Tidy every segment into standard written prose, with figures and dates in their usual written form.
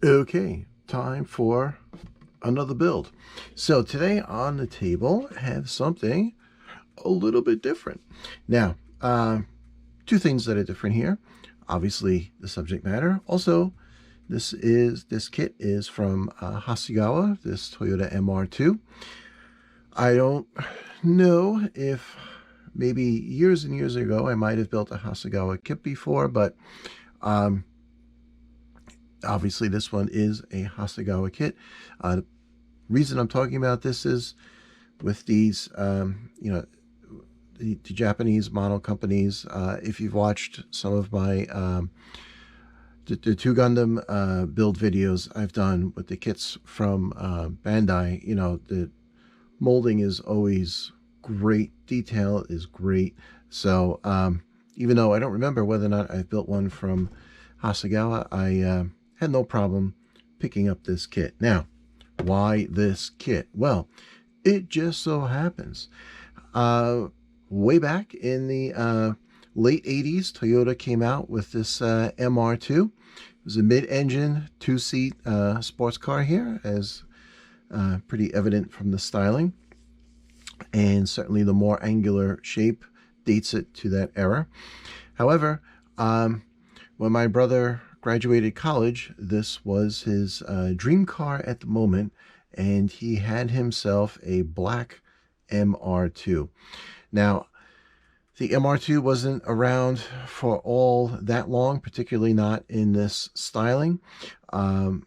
Okay, time for another build. So today on the table I have something a little bit different. Now, two things that are different here. Obviously, the subject matter. Also, this kit is from Hasegawa, this Toyota MR2. I don't know if maybe years and years ago I might have built a Hasegawa kit before, but um, obviously this one is a Hasegawa kit. The reason I'm talking about this is with these, the Japanese model companies. If you've watched some of my the two Gundam build videos I've done with the kits from Bandai, the molding is always great. Detail is great. So even though I don't remember whether or not I've built one from Hasegawa, I had no problem picking up this kit. Now, why this kit? Well, it just so happens. Way back in the late 80s, Toyota came out with this MR2. It was a mid-engine, two-seat sports car here, as pretty evident from the styling. And certainly the more angular shape dates it to that era. However, when my brother graduated college, this was his dream car at the moment, and he had himself a black MR2. Now, the MR2 wasn't around for all that long, particularly not in this styling. The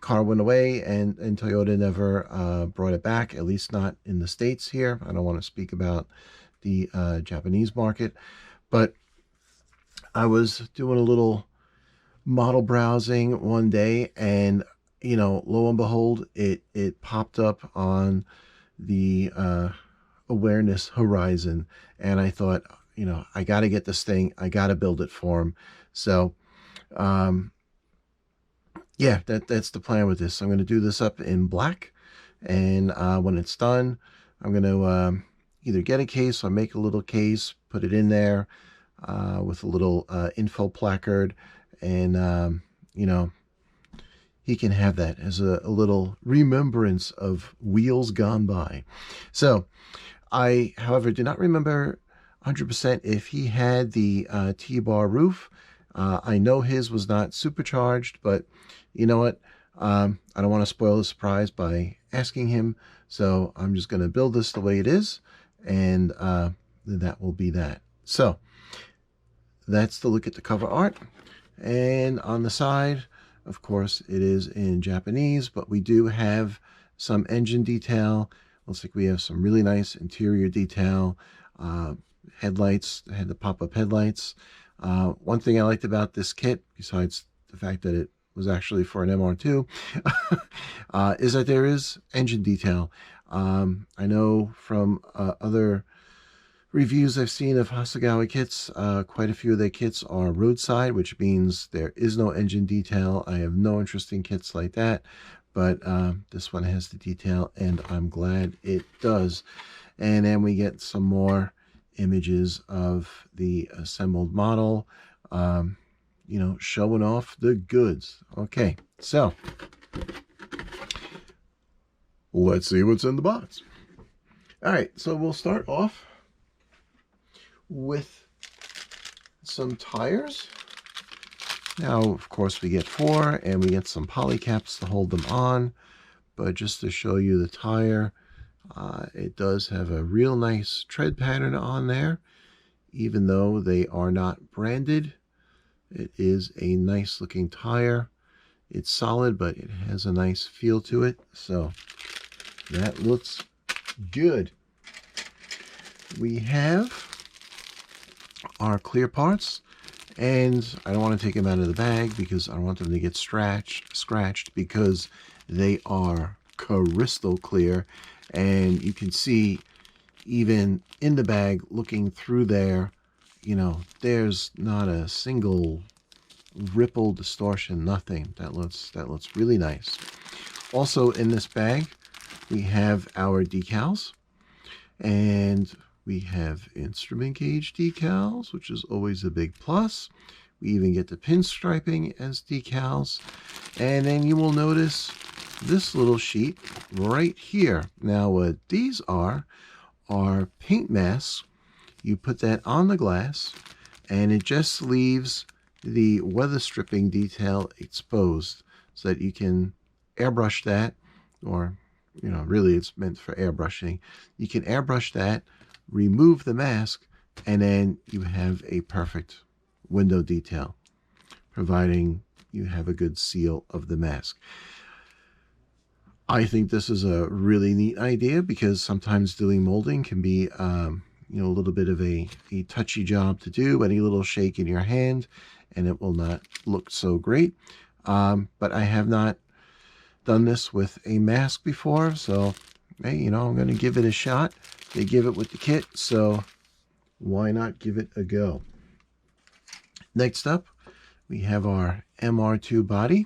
car went away, and Toyota never brought it back, at least not in the States here. I don't want to speak about the Japanese market, but I was doing a little model browsing one day, and lo and behold, it popped up on the awareness horizon, and I thought, I got to get this thing. I got to build it for him. So, yeah, that's the plan with this. I'm going to do this up in black, and when it's done, I'm going to either get a case or make a little case, put it in there with a little info placard, and he can have that as a little remembrance of wheels gone by. So I, however, do not remember 100% if he had the T-bar roof. I know his was not supercharged, but you know what? I don't want to spoil the surprise by asking him, so I'm just going to build this the way it is, and that will be that. So that's the look at the cover art. And on the side, of course, it is in Japanese, but we do have some engine detail. Looks like we have some really nice interior detail. Headlights, had the pop-up headlights. One thing I liked about this kit, besides the fact that it was actually for an MR2, is that there is engine detail. I know from other reviews I've seen of Hasegawa kits, quite a few of their kits are roadside, which means there is no engine detail. I have no interest in kits like that, but this one has the detail, and I'm glad it does. And then we get some more images of the assembled model, showing off the goods. Okay, so let's see what's in the box. All right, so we'll start off with some tires. Now, of course, we get 4, and we get some poly caps to hold them on. But just to show you the tire, it does have a real nice tread pattern on there. Even though they are not branded, it is a nice looking tire. It's solid, but it has a nice feel to it. So that looks good. We have our clear parts, and I don't want to take them out of the bag because I don't want them to get scratched because they are crystal clear, and you can see even in the bag looking through there, there's not a single ripple, distortion, nothing. That looks really nice. Also in this bag we have our decals, and we have instrument gauge decals, which is always a big plus. We even get the pinstriping as decals. And then you will notice this little sheet right here. Now what these are paint masks. You put that on the glass and it just leaves the weather stripping detail exposed so that you can airbrush that, or really it's meant for airbrushing. You can airbrush that, remove the mask, and then you have a perfect window detail, providing you have a good seal of the mask. I think this is a really neat idea because sometimes doing molding can be a little bit of a touchy job to do. Any little shake in your hand and it will not look so great. But I have not done this with a mask before, so hey, I'm going to give it a shot. They give it with the kit, so why not give it a go? Next up, we have our MR2 body.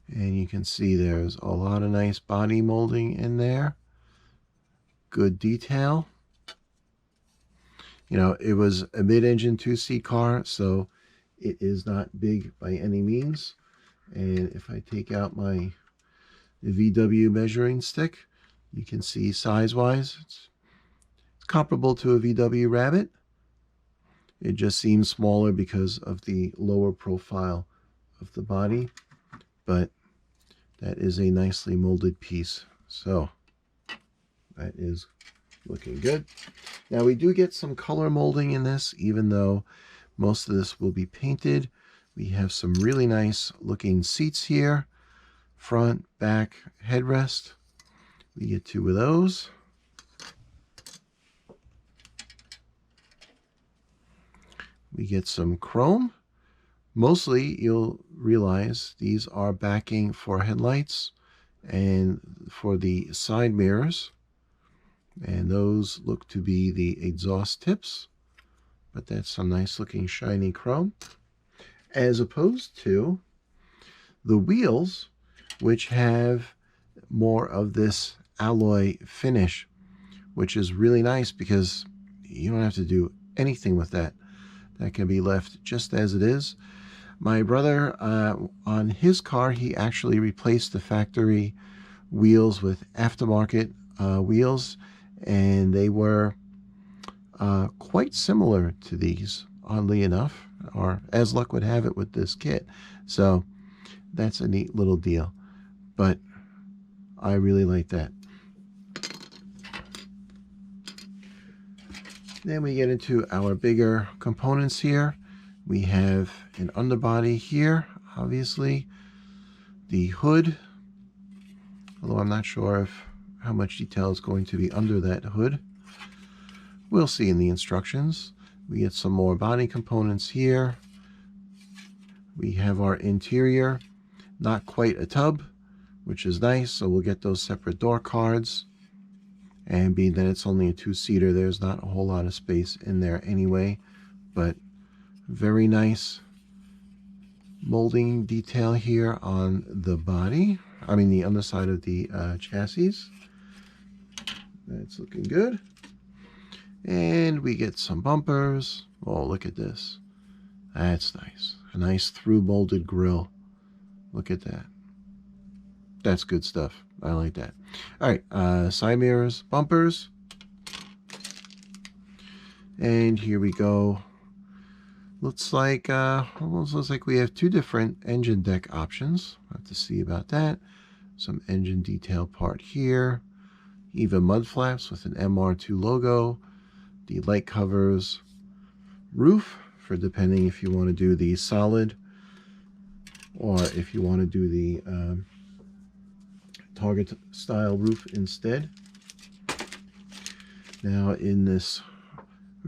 And you can see there's a lot of nice body molding in there. Good detail. It was a mid-engine 2C car, so it is not big by any means. And if I take out my VW measuring stick, you can see size-wise, it's comparable to a VW Rabbit. It just seems smaller because of the lower profile of the body, but that is a nicely molded piece. So that is looking good. Now we do get some color molding in this, even though most of this will be painted. We have some really nice looking seats here. Front, back, headrest. We get 2 of those. We get some chrome. Mostly you'll realize these are backing for headlights and for the side mirrors. And those look to be the exhaust tips. But that's some nice looking shiny chrome. As opposed to the wheels, which have more of this alloy finish, which is really nice because you don't have to do anything with that. That can be left just as it is. My brother, on his car, he actually replaced the factory wheels with aftermarket wheels, and they were quite similar to these, oddly enough, or as luck would have it with this kit. So that's a neat little deal, but I really like that. Then we get into our bigger components here. We have an underbody here, obviously. The hood, although I'm not sure how much detail is going to be under that hood. We'll see in the instructions. We get some more body components here. We have our interior, not quite a tub, which is nice, so we'll get those separate door cards. And being that it's only a 2-seater, there's not a whole lot of space in there anyway, but very nice molding detail here on the body. I mean the underside of the chassis. That's looking good. And we get some bumpers. Oh, look at this. That's nice. A nice through molded grille. Look at that. That's good stuff. I like that. All right, side mirrors, bumpers. And here we go. Looks like, almost looks like we have 2 different engine deck options. We'll have to see about that. Some engine detail part here. Even mud flaps with an MR2 logo. The light covers roof for depending if you want to do the solid or if you want to do the Target style roof instead. Now in this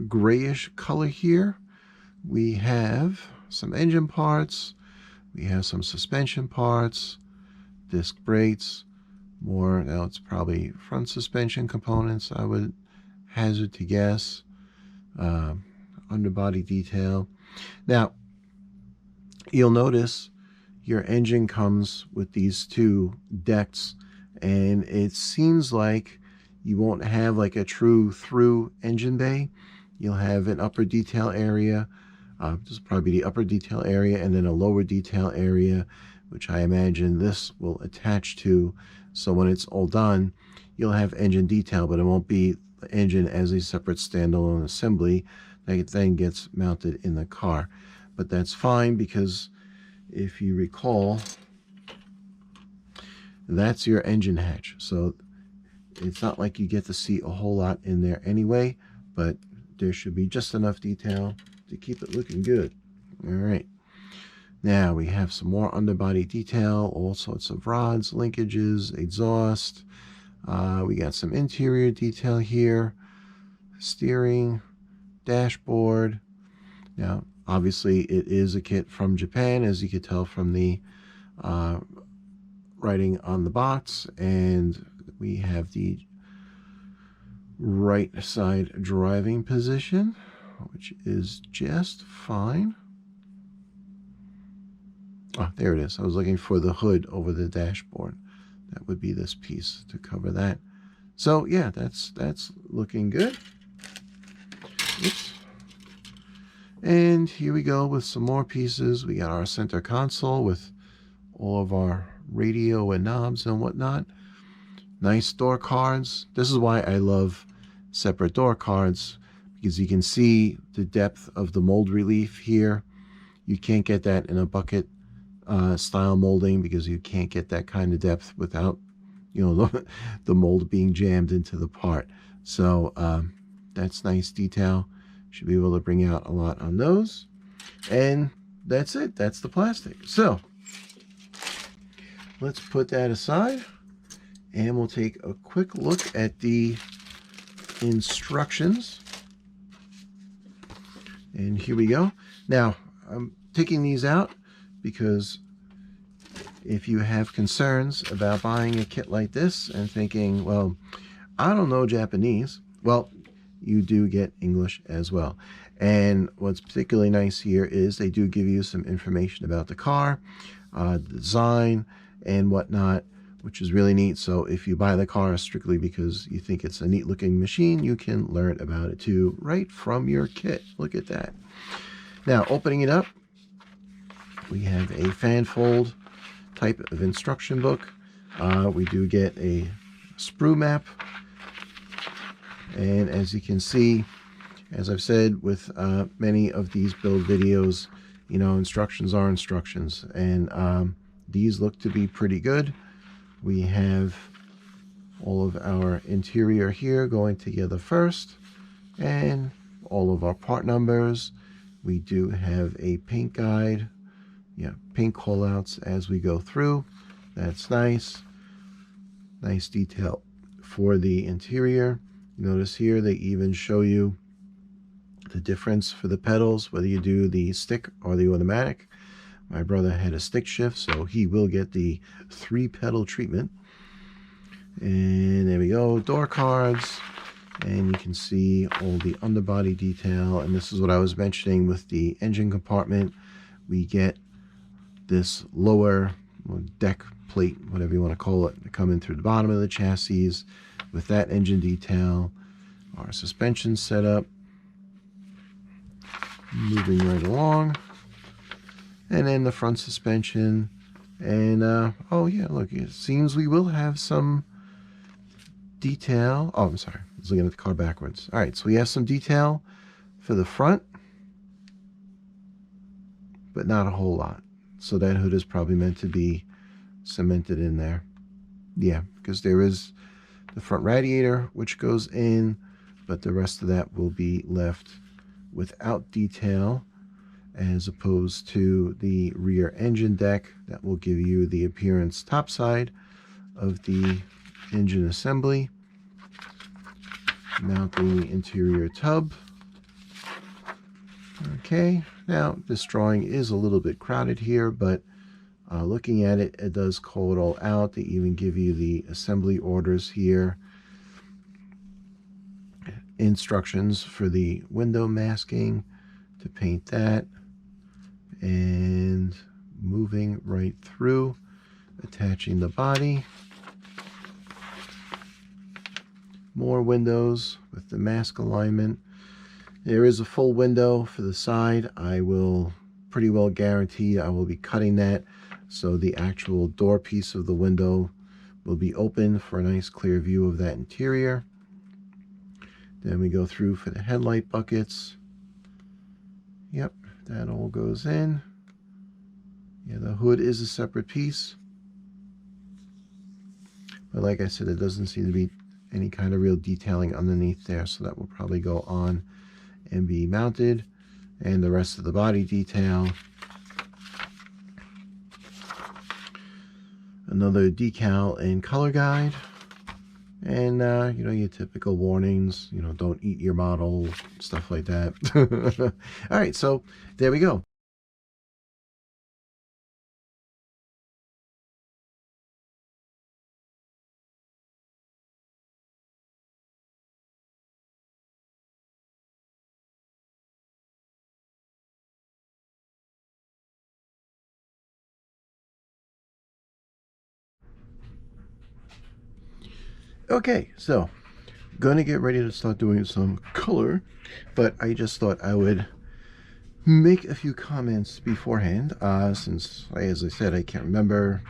grayish color here, we have some engine parts, we have some suspension parts, disc brakes, more, now it's probably front suspension components, I would hazard to guess, underbody detail. Now, you'll notice your engine comes with these 2 decks, and it seems like you won't have like a true through engine bay. You'll have an upper detail area This will probably be the upper detail area and then a lower detail area, which I imagine this will attach to. So when it's all done, you'll have engine detail, but it won't be the engine as a separate standalone assembly that then gets mounted in the car. But that's fine, because if you recall, that's your engine hatch. So it's not like you get to see a whole lot in there anyway, but there should be just enough detail to keep it looking good. All right. Now we have some more underbody detail, all sorts of rods, linkages, exhaust. We got some interior detail here, steering, dashboard. Now, obviously, it is a kit from Japan, as you could tell from the writing on the box. And we have the right side driving position, which is just fine. Oh, there it is. I was looking for the hood over the dashboard. That would be this piece to cover that. So yeah, that's looking good. Oops. And here we go with some more pieces. We got our center console with all of our radio and knobs and whatnot. Nice door cards. This is why I love separate door cards, because you can see the depth of the mold relief here. You can't get that in a bucket style molding, because you can't get that kind of depth without, you know, the mold being jammed into the part. So that's nice detail. Should be able to bring out a lot on those. And that's it. That's the plastic. So let's put that aside, and we'll take a quick look at the instructions. And here we go. Now, I'm taking these out because if you have concerns about buying a kit like this and thinking, well, I don't know Japanese, well, you do get English as well. And what's particularly nice here is they do give you some information about the car, design, and whatnot, which is really neat. So if you buy the car strictly because you think it's a neat looking machine, you can learn about it too right from your kit. Look at that. Now, opening it up, we have a fan fold type of instruction book. We do get a sprue map. And as you can see, as I've said with many of these build videos, you know, instructions are instructions. And these look to be pretty good. We have all of our interior here going together first, and all of our part numbers. We do have a paint guide, paint callouts as we go through. That's nice. Nice detail for the interior. Notice here they even show you the difference for the pedals, whether you do the stick or the automatic. My brother had a stick shift, so he will get the 3-pedal treatment. And there we go, door cards. And you can see all the underbody detail. And this is what I was mentioning with the engine compartment. We get this lower deck plate, whatever you want to call it, coming through the bottom of the chassis with that engine detail. Our suspension setup. Moving right along. And then the front suspension. And, oh yeah, look, it seems we will have some detail. Oh, I'm sorry. I was looking at the car backwards. All right, so we have some detail for the front, but not a whole lot. So that hood is probably meant to be cemented in there. Yeah, because there is the front radiator, which goes in, but the rest of that will be left without detail, as opposed to the rear engine deck that will give you the appearance topside of the engine assembly. Mounting the interior tub. Okay, now this drawing is a little bit crowded here, but looking at it, it does call it all out. They even give you the assembly orders here. Instructions for the window masking to paint that. And moving right through, attaching the body. More windows with the mask alignment. There is a full window for the side. I will pretty well guarantee I will be cutting that, so the actual door piece of the window will be open for a nice clear view of that interior. Then we go through for the headlight buckets. Yep, that all goes in. Yeah, the hood is a separate piece. But like I said, it doesn't seem to be any kind of real detailing underneath there, so that will probably go on and be mounted. And the rest of the body detail. Another decal and color guide. And, you know, your typical warnings, you know, don't eat your model, stuff like that. All right, so there we go. Okay, so going to get ready to start doing some color, but I just thought I would make a few comments beforehand, since, as I said, I can't remember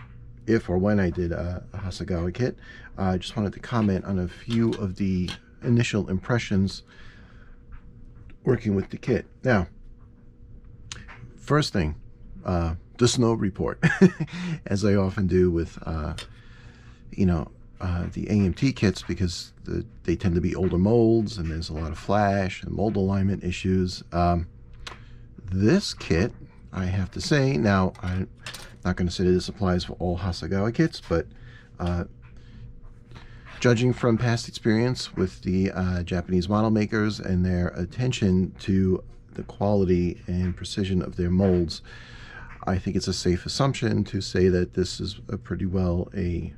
if or when I did a Hasegawa kit. I just wanted to comment on a few of the initial impressions working with the kit. Now, first thing, the snow report, as I often do with, you know, the AMT kits, because they tend to be older molds and there's a lot of flash and mold alignment issues. This kit, I have to say, now I'm not going to say that this applies for all Hasegawa kits, but judging from past experience with the Japanese model makers and their attention to the quality and precision of their molds, I think it's a safe assumption to say that this is a pretty well a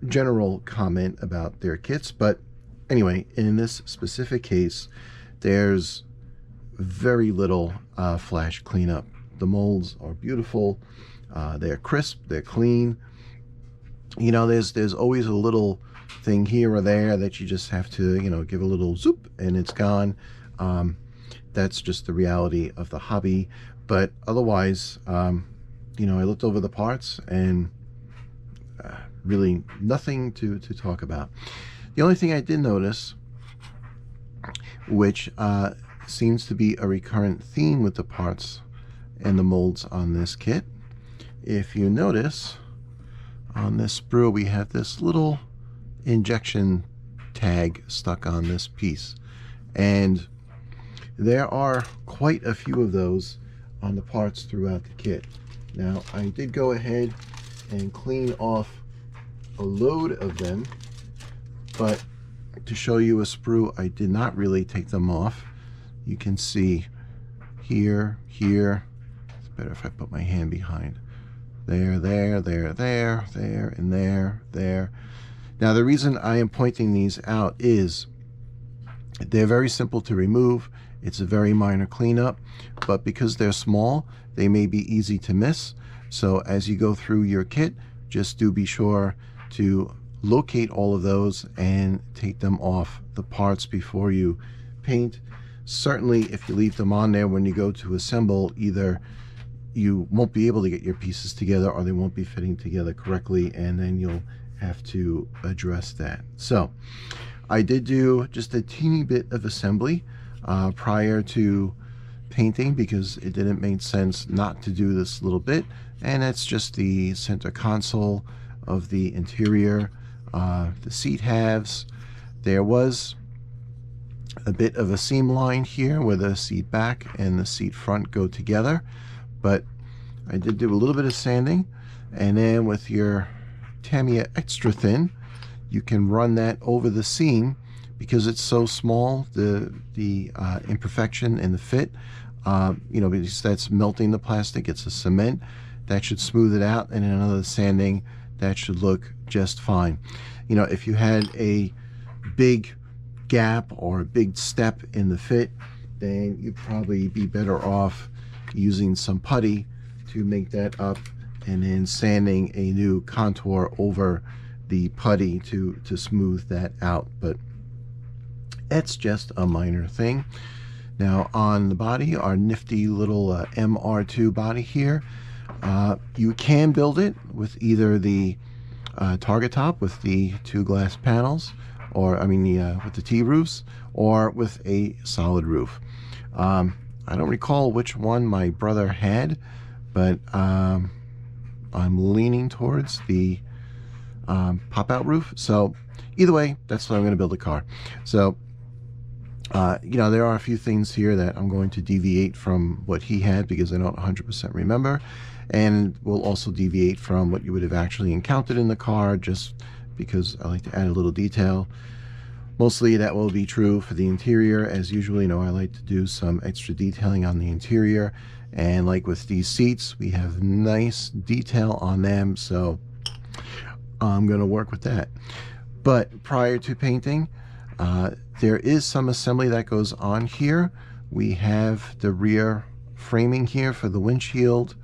general comment about their kits. But anyway, in this specific case, there's very little flash cleanup. The molds are beautiful. They're crisp. They're clean. You know, there's always a little thing here or there that you just have to, you know, give a little zoop and it's gone. That's just the reality of the hobby. But otherwise, you know, I looked over the parts and really nothing to talk about. The only thing I did notice, which seems to be a recurrent theme with the parts and the molds on this kit, if you notice, on this sprue we have this little injection tag stuck on this piece, and there are quite a few of those on the parts throughout the kit. Now, I did go ahead and clean off a load of them, but to show you a sprue, I did not really take them off. You can see here, it's better if I put my hand behind. There, and there. Now, the reason I am pointing these out is they're very simple to remove. It's a very minor cleanup, but because they're small, they may be easy to miss. So as you go through your kit, just do be sure to locate all of those and take them off the parts before you paint. Certainly, if you leave them on there when you go to assemble, either you won't be able to get your pieces together or they won't be fitting together correctly, and then you'll have to address that. So I did do just a teeny bit of assembly prior to painting, because it didn't make sense not to do this little bit, and that's just the center console of the interior, the seat halves. There was a bit of a seam line here where the seat back and the seat front go together, but I did do a little bit of sanding, and then with your Tamiya extra thin, you can run that over the seam. Because it's so small, the imperfection in the fit, you know, because that's melting the plastic, it's a cement, that should smooth it out, and in another sanding, that should look just fine. You know, if you had a big gap or a big step in the fit, then you'd probably be better off using some putty to make that up, and then sanding a new contour over the putty to smooth that out. But it's just a minor thing. Now on the body, our nifty little MR2 body here. You can build it with either the target top with the 2 glass panels, or with the T-roofs, or with a solid roof. I don't recall which one my brother had, but I'm leaning towards the pop-out roof. So either way, that's what I'm going to build a car. So there are a few things here that I'm going to deviate from what he had because I don't 100% remember, and will also deviate from what you would have actually encountered in the car, just because I like to add a little detail. Mostly that will be true for the interior. As usual, I like to do some extra detailing on the interior, and like with these seats, we have nice detail on them, so I'm going to work with that. But prior to painting, there is some assembly that goes on here. We have the rear framing here for the windshield,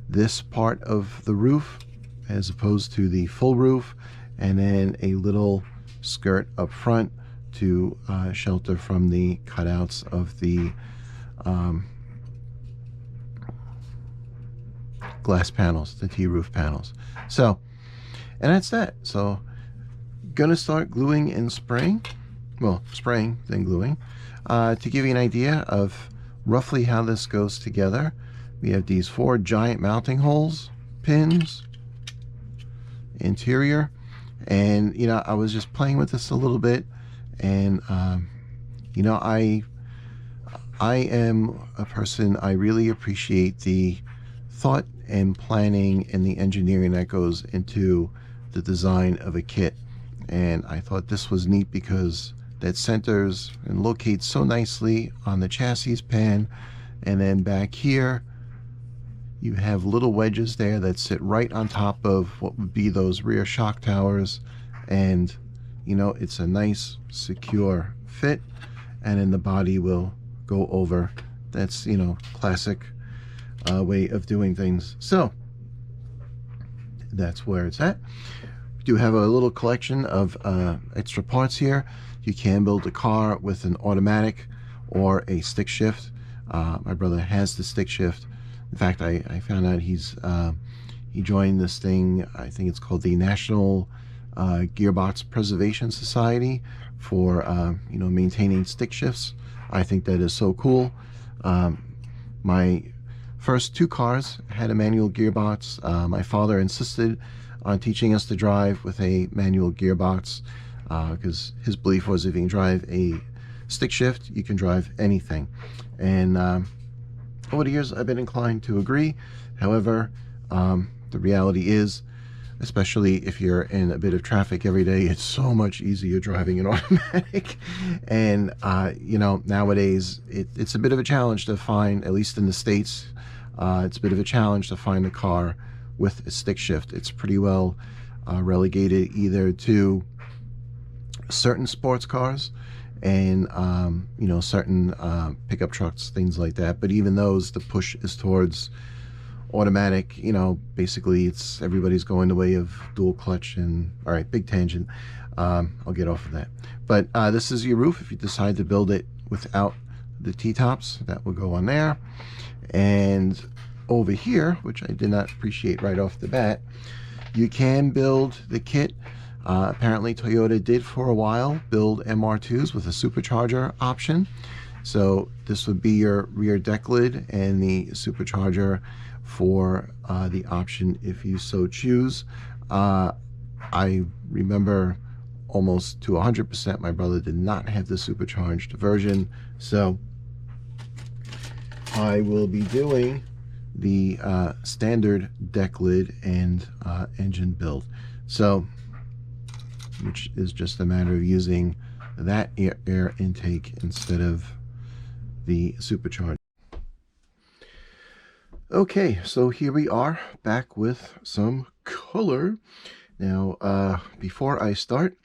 this part of the roof as opposed to the full roof, and then a little skirt up front to shelter from the cutouts of the glass panels, the T-roof panels. So, and that's that. So, gonna start gluing and spraying. Well, spraying, then gluing. To give you an idea of roughly how this goes together, we have these 4 giant mounting holes, pins, interior, and I was just playing with this a little bit, and I am a person, I really appreciate the thought and planning and the engineering that goes into the design of a kit. And I thought this was neat because that centers and locates so nicely on the chassis pan, and then back here you have little wedges there that sit right on top of what would be those rear shock towers, and it's a nice secure fit, and then the body will go over. That's classic way of doing things. So that's where it's at. We do have a little collection of extra parts here. You can build a car with an automatic or a stick shift. My brother has the stick shift. In fact, I found out he joined this thing, I think it's called the National Gearbox Preservation Society, for maintaining stick shifts. I think that is so cool. My first 2 cars had a manual gearbox. My father insisted on teaching us to drive with a manual gearbox because his belief was if you can drive a stick shift, you can drive anything. And over the years, I've been inclined to agree. However, the reality is, especially if you're in a bit of traffic every day, it's so much easier driving an automatic. And nowadays it's a bit of a challenge to find, at least in the States, it's a bit of a challenge to find a car with a stick shift. It's pretty well relegated either to certain sports cars and certain pickup trucks, things like that. But even those, the push is towards automatic. Basically it's everybody's going the way of dual clutch. And all right, big tangent, I'll get off of that. But this is your roof. If you decide to build it without the T-tops, that will go on there. And over here, which I did not appreciate right off the bat, you can build the kit. Apparently Toyota did for a while build MR2s with a supercharger option. So this would be your rear deck lid and the supercharger for the option if you so choose. I remember almost to 100% my brother did not have the supercharged version, so I will be doing the standard deck lid and engine build. So, which is just a matter of using that air intake instead of the supercharged. Okay, so here we are back with some color. Now, before I start,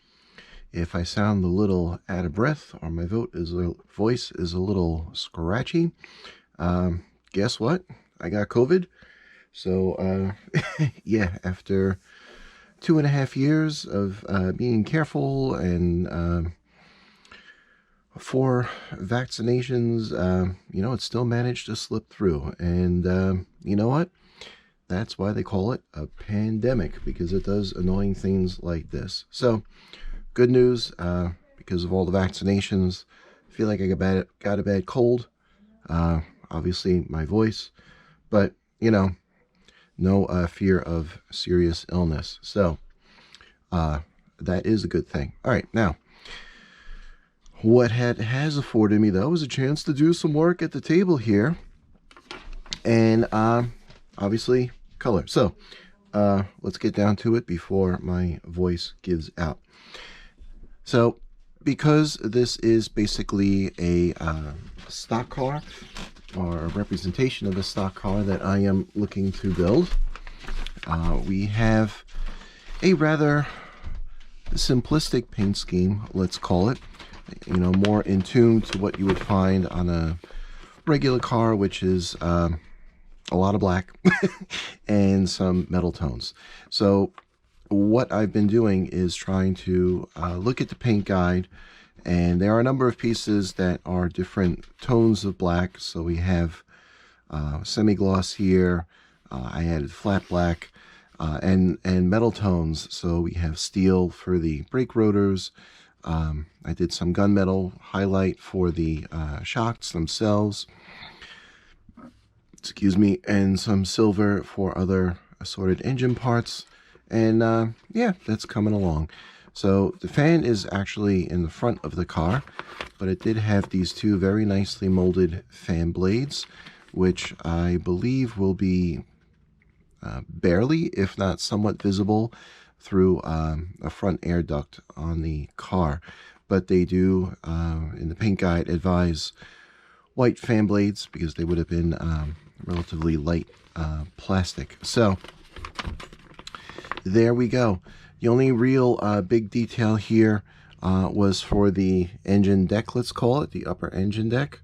if I sound a little out of breath or my voice is a little scratchy, guess what? I got COVID. So, yeah, after 2.5 years of being careful and for vaccinations, you know, it still managed to slip through. And you know what? That's why they call it a pandemic, because it does annoying things like this. So, good news, because of all the vaccinations, I feel like I got a bad cold. Obviously, my voice, but, you know, no fear of serious illness. So, that is a good thing. All right, now, what has afforded me, though, is a chance to do some work at the table here. And obviously, color. So, let's get down to it before my voice gives out. So, because this is basically a stock car, or a representation of a stock car that I am looking to build, we have a rather simplistic paint scheme, let's call it. You know, more in tune to what you would find on a regular car, which is a lot of black and some metal tones. So what I've been doing is trying to look at the paint guide, and there are a number of pieces that are different tones of black. So we have semi-gloss here, I added flat black, and metal tones. So we have steel for the brake rotors. I did some gunmetal highlight for the shocks themselves, excuse me, and some silver for other assorted engine parts. And yeah, that's coming along. So the fan is actually in the front of the car, but it did have these two very nicely molded fan blades, which I believe will be barely, if not somewhat visible, through a front air duct on the car. But they do, in the paint guide, advise white fan blades because they would have been relatively light plastic. So there we go. The only real big detail here was for the engine deck, let's call it, the upper engine deck.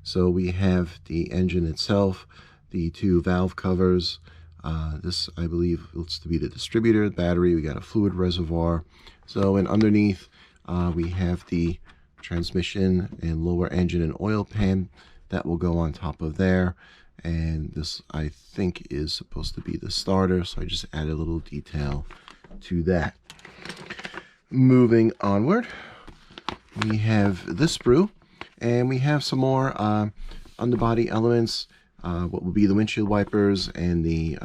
So we have the engine itself, the two valve covers. This, I believe, looks to be the distributor, the battery. We got a fluid reservoir. So, and underneath, we have the transmission and lower engine and oil pan that will go on top of there. And this, I think, is supposed to be the starter. So I just added a little detail to that. Moving onward, we have this sprue, and we have some more underbody elements. What will be the windshield wipers and the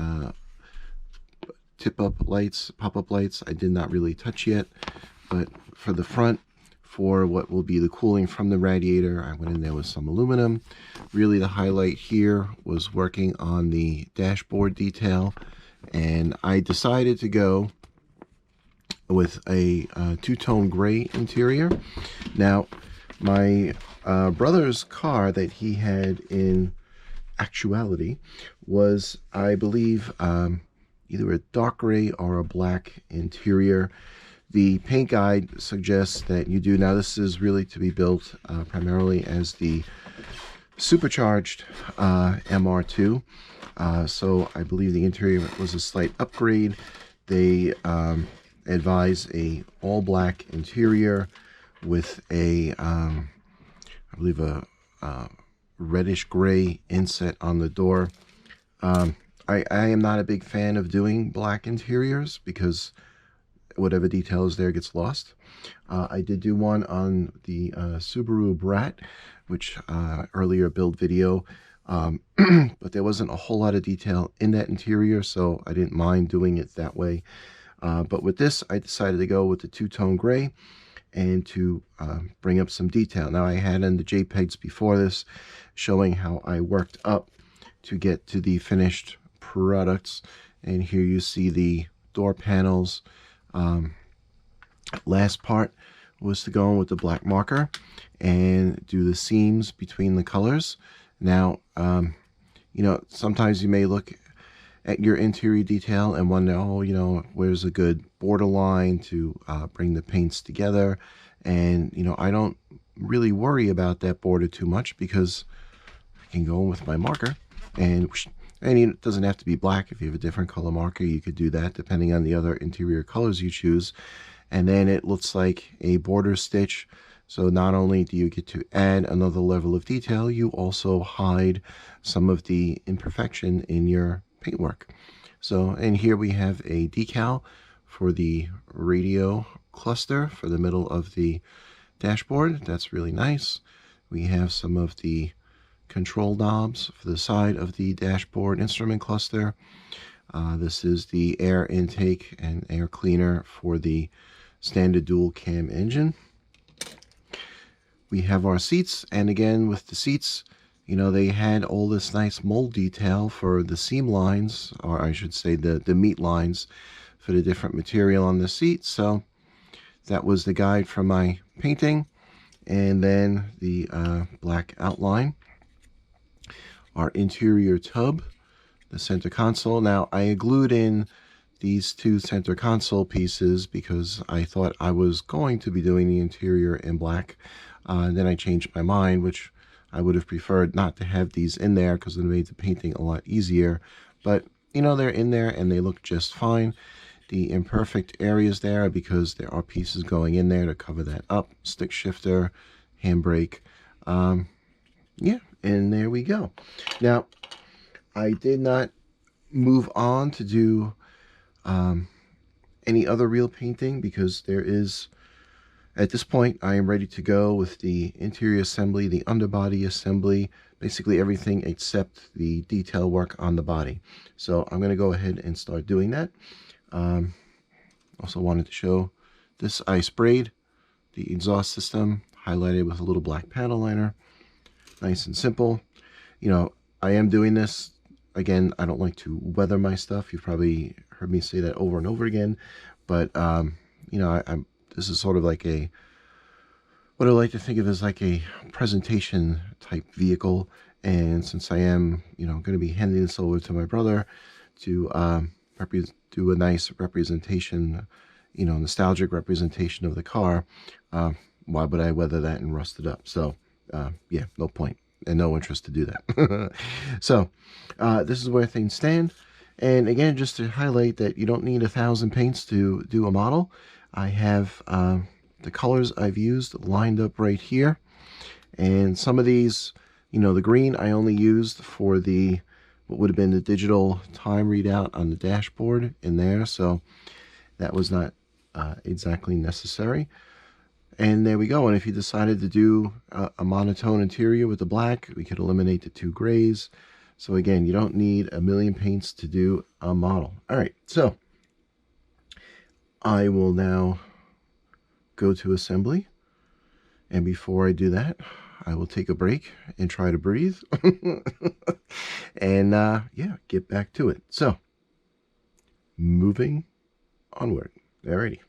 tip-up lights, pop-up lights, I did not really touch yet. But for the front, for what will be the cooling from the radiator, I went in there with some aluminum. Really, the highlight here was working on the dashboard detail, and I decided to go with a two-tone gray interior. Now, my brother's car that he had in actuality was, I believe, either a dark gray or a black interior. The paint guide suggests that you do. Now, this is really to be built primarily as the supercharged MR2. So I believe the interior was a slight upgrade. They advise a all black interior with a, I believe, a reddish gray inset on the door. I am not a big fan of doing black interiors because whatever detail is there gets lost. I did do one on the Subaru Brat, which earlier build video, but there wasn't a whole lot of detail in that interior, so I didn't mind doing it that way. But with this, I decided to go with the two-tone gray and to bring up some detail. Now, I had in the JPEGs before this showing how I worked up to get to the finished products, and here you see the door panels. Last part was to go in with the black marker and do the seams between the colors. Now, you know, sometimes you may look at your interior detail and wonder, oh, you know, where's a good borderline to bring the paints together? And, you know, I don't really worry about that border too much because I can go in with my marker and it doesn't have to be black. If you have a different color marker, you could do that depending on the other interior colors you choose. And then it looks like a border stitch. So not only do you get to add another level of detail, you also hide some of the imperfection in your paintwork. So, and here we have a decal for the radio cluster for the middle of the dashboard. That's really nice. We have some of the control knobs for the side of the dashboard instrument cluster. This is the air intake and air cleaner for the standard dual cam engine. We have our seats, and again with the seats, you know, they had all this nice mold detail for the seam lines, or I should say the meat lines for the different material on the seat. So that was the guide for my painting. And then the black outline, our interior tub, the center console. Now I glued in these two center console pieces because I thought I was going to be doing the interior in black. Then I changed my mind, which I would have preferred not to have these in there because it made the painting a lot easier. But, you know, they're in there and they look just fine. The imperfect areas there because there are pieces going in there to cover that up. Stick shifter, handbrake. Yeah, and there we go. Now, I did not move on to do any other real painting because there is, at this point, I am ready to go with the interior assembly, the underbody assembly, basically everything except the detail work on the body. So I'm going to go ahead and start doing that. Also wanted to show this. I sprayed the exhaust system, highlighted with a little black panel liner. Nice and simple. You know, I am doing this. Again, I don't like to weather my stuff. You've probably heard me say that over and over again. But, you know, this is sort of like a, what I like to think of as like a presentation type vehicle. And since I am, you know, going to be handing this over to my brother to do a nice representation, you know, nostalgic representation of the car, why would I weather that and rust it up? So, yeah, no point and no interest to do that. So, this is where things stand. And again, just to highlight that you don't need 1,000 paints to do a model. I have the colors I've used lined up right here. And some of these, you know, the green I only used for the, what would have been the digital time readout on the dashboard in there. So that was not exactly necessary. And there we go. And if you decided to do a monotone interior with the black, we could eliminate the two grays. So again, you don't need 1,000,000 paints to do a model. All right, so I will now go to assembly. And before I do that, I will take a break and try to breathe. And yeah, get back to it. So, moving onward. Alrighty.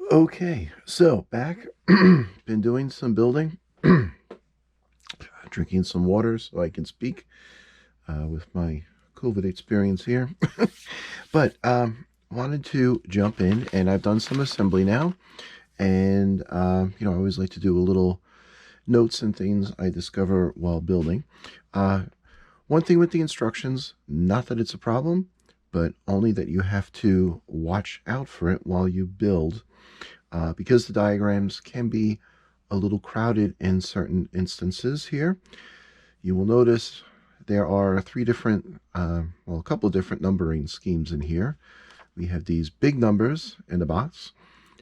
Okay, so back, been doing some building, drinking some water so I can speak with my COVID experience here. But wanted to jump in, and I've done some assembly now. And, I always like to do a little notes and things I discover while building. One thing with the instructions, not that it's a problem, but only that you have to watch out for it while you build, because the diagrams can be a little crowded in certain instances here. You will notice there are three different, a couple of different numbering schemes in here. We have these big numbers in the box.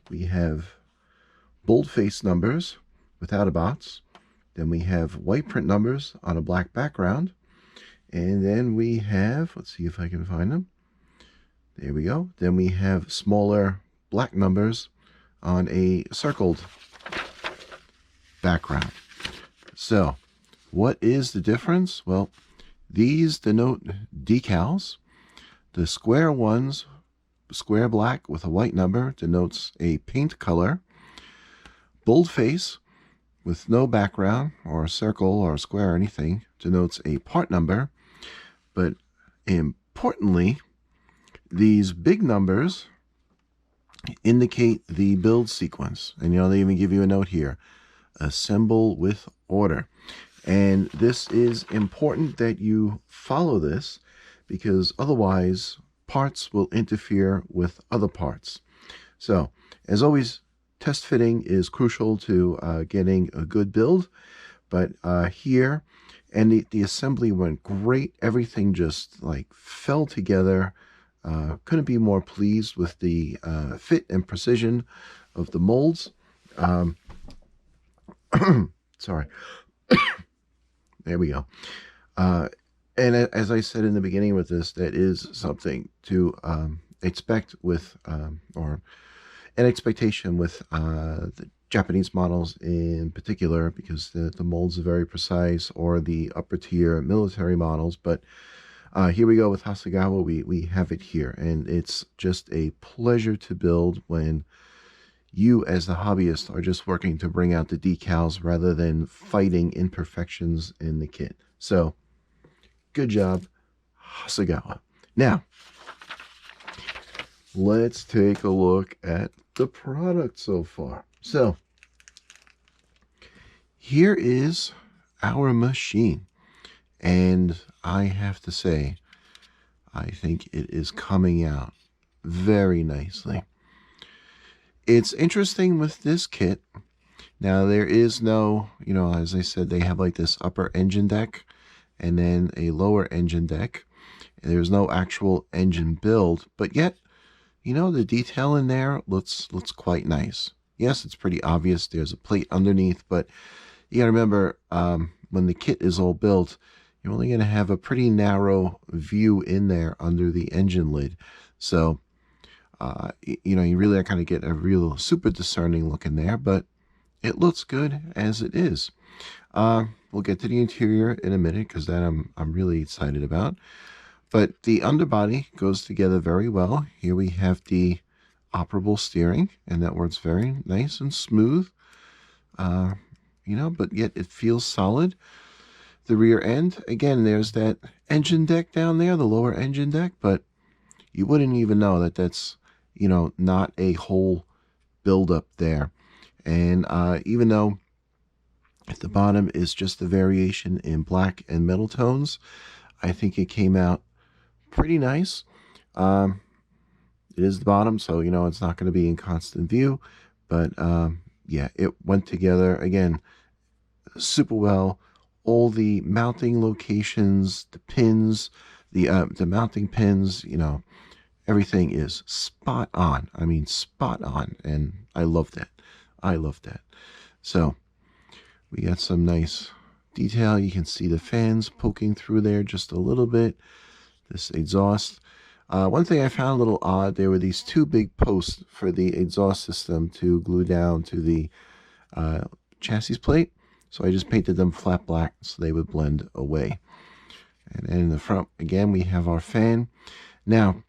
We have boldface numbers without a box. Then we have white print numbers on a black background. And then we have, let's see if I can find them. There we go. Then we have smaller black numbers on a circled background. So, what is the difference? Well, these denote decals. The square ones, square black with a white number, denotes a paint color. Boldface with no background or a circle or a square or anything denotes a part number. But importantly, these big numbers indicate the build sequence. And they even give you a note here: assemble with order. And this is important that you follow this, because otherwise parts will interfere with other parts. So, as always, test fitting is crucial to getting a good build. But here, and the assembly went great. Everything just like fell together. Couldn't be more pleased with the fit and precision of the molds. Sorry. There we go. And as I said in the beginning with this, that is something to expect with, or an expectation with the Japanese models in particular, because the molds are very precise, or the upper tier military models. But here we go with Hasegawa. We have it here, and it's just a pleasure to build when you, as the hobbyist, are just working to bring out the decals rather than fighting imperfections in the kit. So, good job, Hasegawa. Now, let's take a look at the product so far. So, here is our machine. And I have to say, I think it is coming out very nicely. It's interesting with this kit. Now, there is no, as I said, they have like this upper engine deck and then a lower engine deck. There's no actual engine build, but yet, the detail in there looks quite nice. Yes, it's pretty obvious. There's a plate underneath, but you got to remember, when the kit is all built, you're only going to have a pretty narrow view in there under the engine lid. So, you really kind of get a real super discerning look in there, but it looks good as it is. We'll get to the interior in a minute, because that I'm really excited about. But the underbody goes together very well. Here we have the operable steering, and that works very nice and smooth. But yet it feels solid. The rear end, again, there's that engine deck down there, the lower engine deck, but you wouldn't even know that that's, not a whole buildup there. And even though at the bottom is just a variation in black and metal tones, I think it came out pretty nice. It is the bottom, so, it's not going to be in constant view. But, yeah, it went together, again, super well. All the mounting locations, the pins, the mounting pins, everything is spot on. I mean, spot on. And I love that. I love that. So, we got some nice detail. You can see the fans poking through there just a little bit. This exhaust. One thing I found a little odd, there were these two big posts for the exhaust system to glue down to the chassis plate. So I just painted them flat black so they would blend away. And then in the front, again, we have our fan. Now,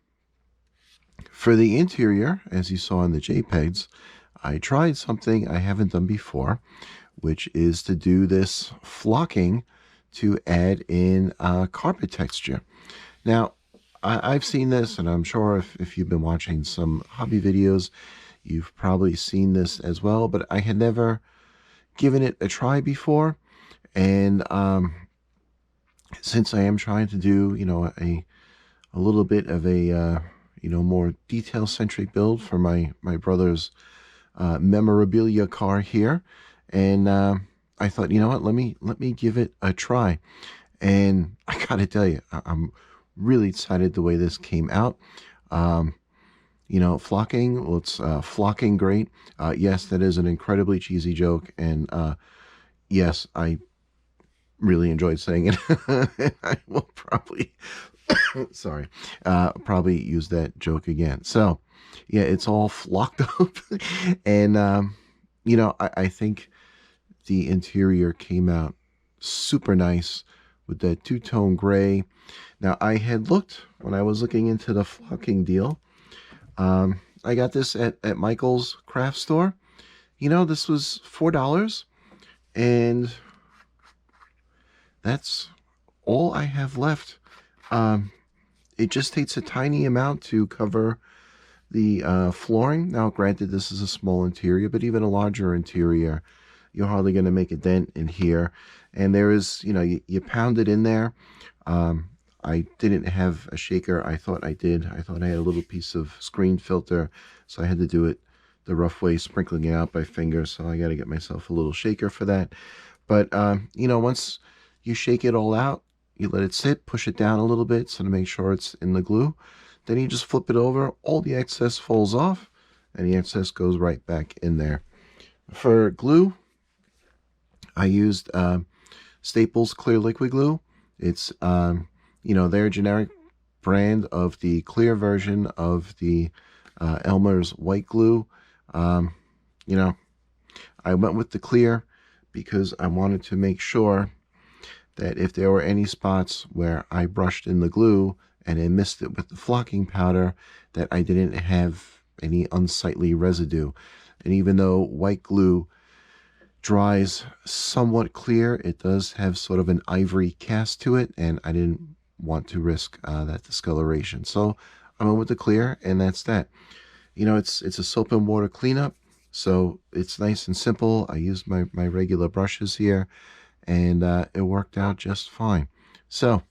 for the interior, as you saw in the JPEGs, I tried something I haven't done before, which is to do this flocking to add in carpet texture. Now, I've seen this, and I'm sure if you've been watching some hobby videos, you've probably seen this as well, but I had never given it a try before. And since I am trying to do, a little bit of a, more detail-centric build for my brother's memorabilia car here, and I thought, you know what, let me give it a try. And I gotta tell you, I'm really excited the way this came out. Flocking, well, it's flocking great. Yes, that is an incredibly cheesy joke, and yes, I really enjoyed saying it. I will probably, sorry, probably use that joke again. So, yeah, it's all flocked up, and I think the interior came out super nice with that two-tone gray. Now, I had looked, when I was looking into the flocking deal, I got this at Michael's craft store. This was $4, and that's all I have left. It just takes a tiny amount to cover the flooring. Now, granted, this is a small interior, but even a larger interior, you're hardly going to make a dent in here. And there is, you pound it in there. I didn't have a shaker. I thought I did. I thought I had a little piece of screen filter, so I had to do it the rough way, sprinkling it out by finger. So I got to get myself a little shaker for that. But, once you shake it all out, you let it sit, push it down a little bit so to make sure it's in the glue. Then you just flip it over, all the excess falls off, and the excess goes right back in there. For glue, I used Staples Clear Liquid Glue. It's, their generic brand of the clear version of the Elmer's white glue. I went with the clear because I wanted to make sure that if there were any spots where I brushed in the glue and I missed it with the flocking powder, that I didn't have any unsightly residue. And even though white glue dries somewhat clear, it does have sort of an ivory cast to it, and I didn't want to risk that discoloration. So I went with the clear, and that's that. It's a soap and water cleanup, so it's nice and simple. I used my regular brushes here, and it worked out just fine. So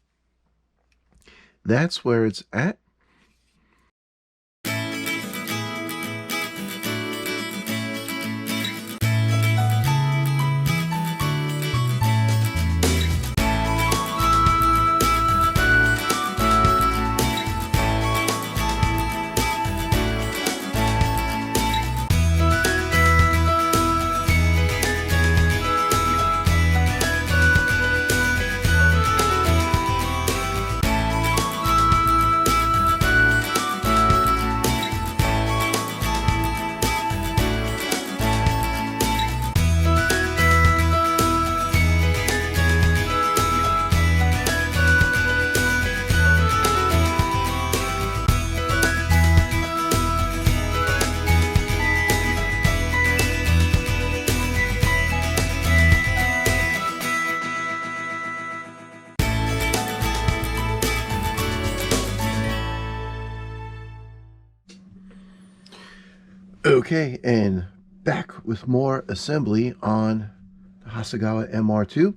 that's where it's at. Okay, and back with more assembly on the Hasegawa MR2.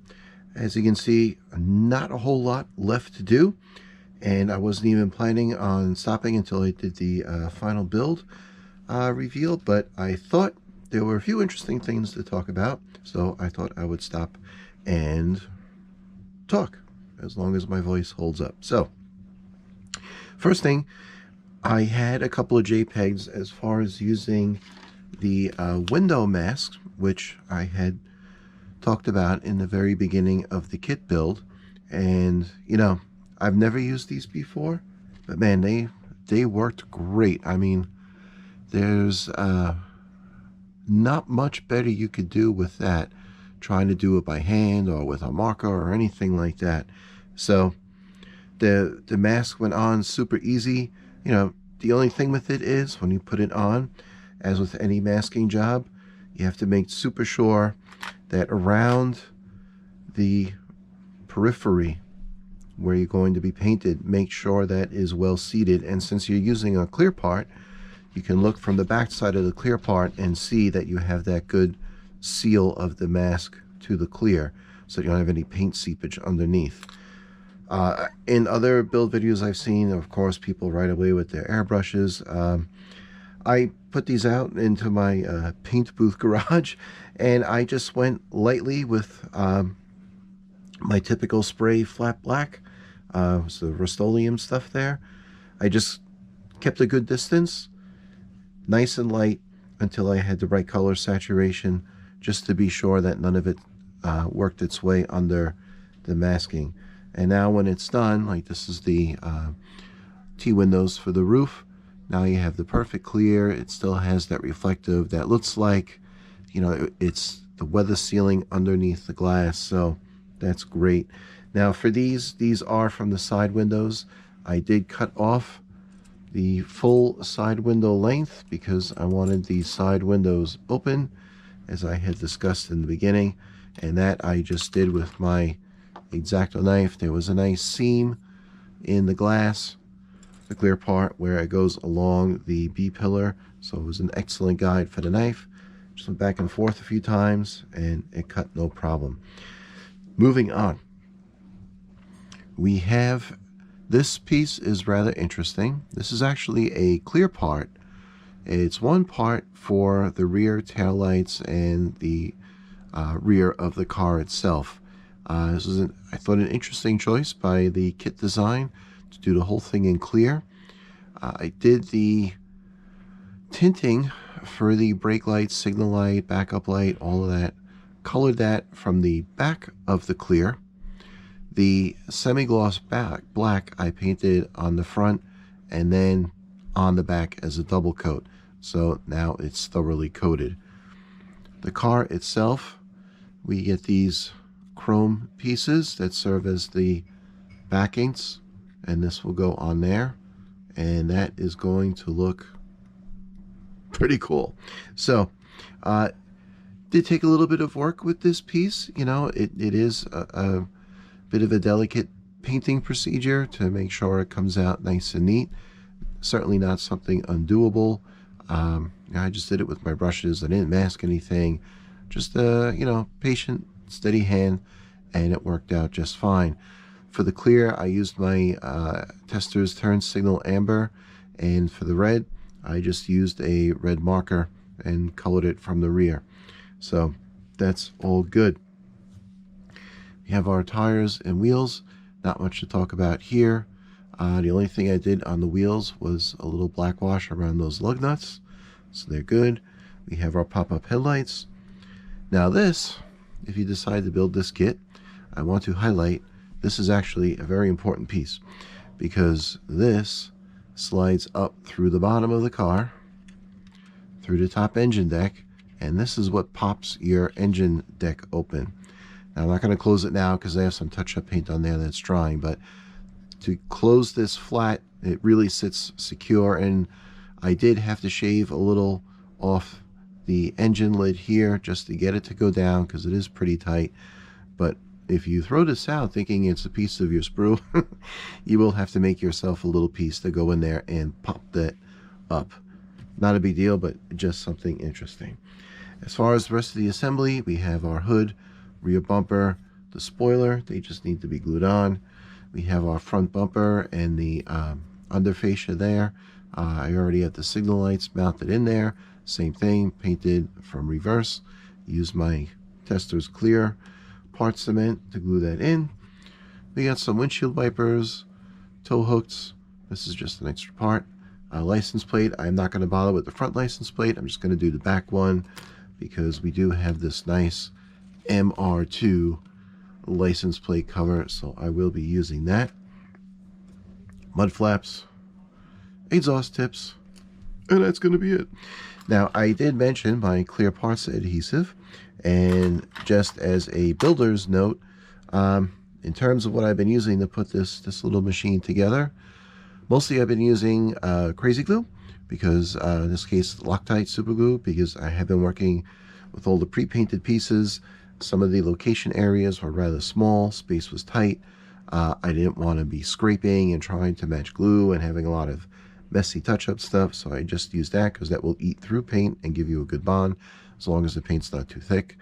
As you can see, not a whole lot left to do, and I wasn't even planning on stopping until I did the final build reveal, but I thought there were a few interesting things to talk about, so I thought I would stop and talk as long as my voice holds up. So, first thing, I had a couple of JPEGs as far as using the window masks, which I had talked about in the very beginning of the kit build. And, I've never used these before, but man, they worked great. I mean, there's not much better you could do with that, trying to do it by hand or with a marker or anything like that. So the mask went on super easy. The only thing with it is when you put it on, as with any masking job, you have to make super sure that around the periphery where you're going to be painted, make sure that is well seated. And since you're using a clear part, you can look from the back side of the clear part and see that you have that good seal of the mask to the clear, so you don't have any paint seepage underneath. In other build videos I've seen, of course, people right away with their airbrushes. I put these out into my paint booth garage, and I just went lightly with my typical spray flat black. So the Rustoleum stuff there. I just kept a good distance, nice and light, until I had the right color saturation, just to be sure that none of it worked its way under the masking. And now when it's done, like this is the T-windows for the roof, now you have the perfect clear. It still has that reflective that looks like, you know, it's the weather sealing underneath the glass, so that's great. Now for these are from the side windows. I did cut off the full side window length because I wanted the side windows open, as I had discussed in the beginning, and that I just did with my X-Acto knife. There was a nice seam in the glass, the clear part where it goes along the B-pillar, so it was an excellent guide for the knife. Just went back and forth a few times and it cut no problem. Moving on, we have this piece is rather interesting. This is actually a clear part. It's one part for the rear taillights and the rear of the car itself. This is, I thought, an interesting choice by the kit design to do the whole thing in clear. I did the tinting for the brake light, signal light, backup light, all of that. Colored that from the back of the clear. The semi-gloss black I painted on the front and then on the back as a double coat. So now it's thoroughly coated. The car itself, we get these chrome pieces that serve as the backings, and this will go on there, and that is going to look pretty cool. So did take a little bit of work with this piece. You know, it is a bit of a delicate painting procedure to make sure it comes out nice and neat. Certainly not something undoable. I just did it with my brushes. I didn't mask anything. Just you know, patient, steady hand, and it worked out just fine. For the clear, I used my Testors turn signal amber, and for the red, I just used a red marker and colored it from the rear. So that's all good. We have our tires and wheels. Not much to talk about here. The only thing I did on the wheels was a little black wash around those lug nuts, so they're good. We have our pop-up headlights. Now this, if you decide to build this kit, I want to highlight this is actually a very important piece, because this slides up through the bottom of the car, through the top engine deck, and this is what pops your engine deck open. Now, I'm not going to close it now because I have some touch-up paint on there that's drying, but to close this flat, it really sits secure, and I did have to shave a little off the engine lid here just to get it to go down because it is pretty tight. But if you throw this out thinking it's a piece of your sprue, you will have to make yourself a little piece to go in there and pop that up. Not a big deal, but just something interesting. As far as the rest of the assembly, we have our hood, rear bumper, the spoiler. They just need to be glued on. We have our front bumper and the under fascia there. I already have the signal lights mounted in there. Same thing, painted from reverse. Use my Testors clear part cement to glue that in. We got some windshield wipers, tow hooks. This is just an extra part. License plate. I'm not going to bother with the front license plate. I'm just going to do the back one because we do have this nice MR2 license plate cover, so I will be using that. Mud flaps, exhaust tips, and that's going to be it. Now, I did mention my clear parts adhesive, and just as a builder's note, in terms of what I've been using to put this little machine together, mostly I've been using crazy glue because in this case Loctite super glue, because I have been working with all the pre-painted pieces. Some of the location areas were rather small, space was tight. I didn't want to be scraping and trying to match glue and having a lot of messy touch-up stuff, so I just used that because that will eat through paint and give you a good bond as long as the paint's not too thick.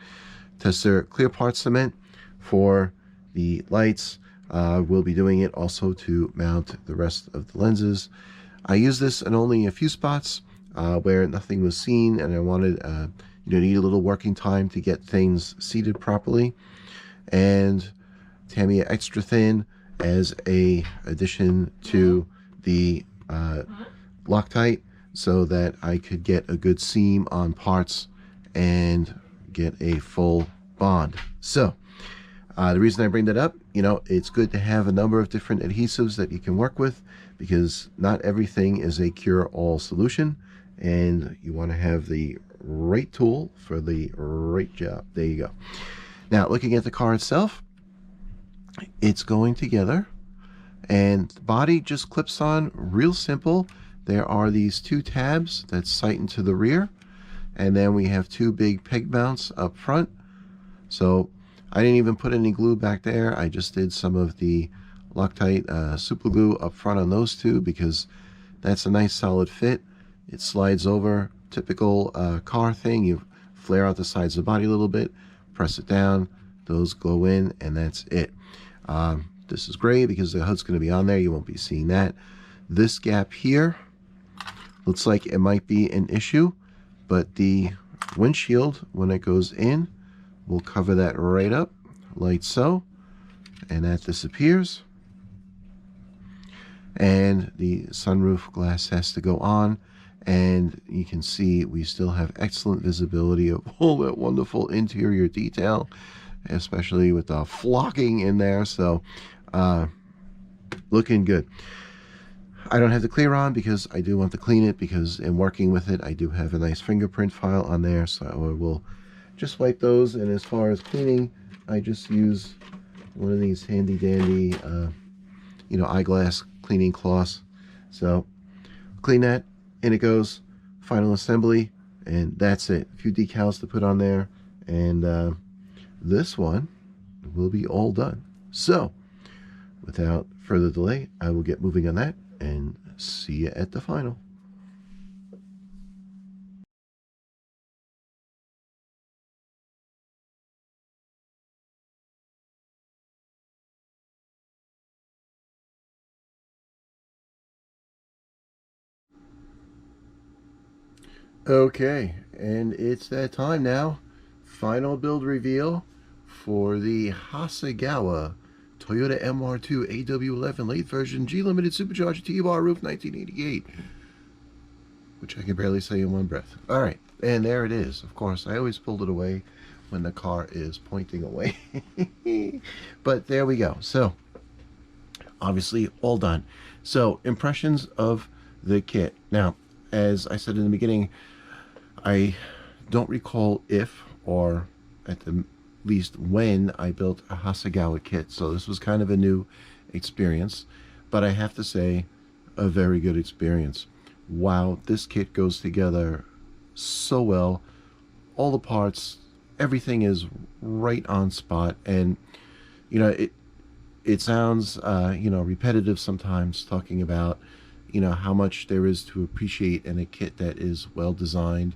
Tester clear part cement for the lights. We'll be doing it also to mount the rest of the lenses. I used this in only a few spots where nothing was seen, and I wanted need a little working time to get things seated properly. And Tamiya extra thin as a addition to the Loctite, so that I could get a good seam on parts and get a full bond. So the reason I bring that up, it's good to have a number of different adhesives that you can work with, because not everything is a cure-all solution, and you want to have the right tool for the right job. There you go. Now, looking at the car itself, it's going together, and the body just clips on real simple. There are these two tabs that sight into the rear, and then we have two big peg mounts up front. So I didn't even put any glue back there. I just did some of the Loctite super glue up front on those two, because that's a nice solid fit. It slides over, typical car thing. You flare out the sides of the body a little bit, press it down, those go in, and that's it. This is great because the hood's going to be on there. You won't be seeing that. This gap here looks like it might be an issue, but the windshield, when it goes in, will cover that right up like so, and that disappears. And the sunroof glass has to go on, and you can see we still have excellent visibility of all that wonderful interior detail, especially with the flocking in there. So looking good. I don't have the clear on because I do want to clean it, because in working with it I do have a nice fingerprint file on there, so I will just wipe those. And as far as cleaning, I just use one of these handy dandy eyeglass cleaning cloths. So clean that, and it goes. Final assembly, and that's it. A few decals to put on there, and this one will be all done. So without further delay, I will get moving on that and see you at the final. Okay, and it's that time now. Final build reveal for the Hasegawa Toyota MR2 AW11 late version G Limited Supercharged T-Bar Roof 1988, which I can barely say in one breath. All right, and there it is. Of course, I always pulled it away when the car is pointing away. But there we go. So obviously all done. So impressions of the kit. Now, as I said in the beginning, I don't recall if, or at the least when, I built a Hasegawa kit, so this was kind of a new experience, but I have to say, a very good experience. Wow, this kit goes together so well. All the parts, everything is right on spot, and it sounds repetitive sometimes, talking about how much there is to appreciate in a kit that is well designed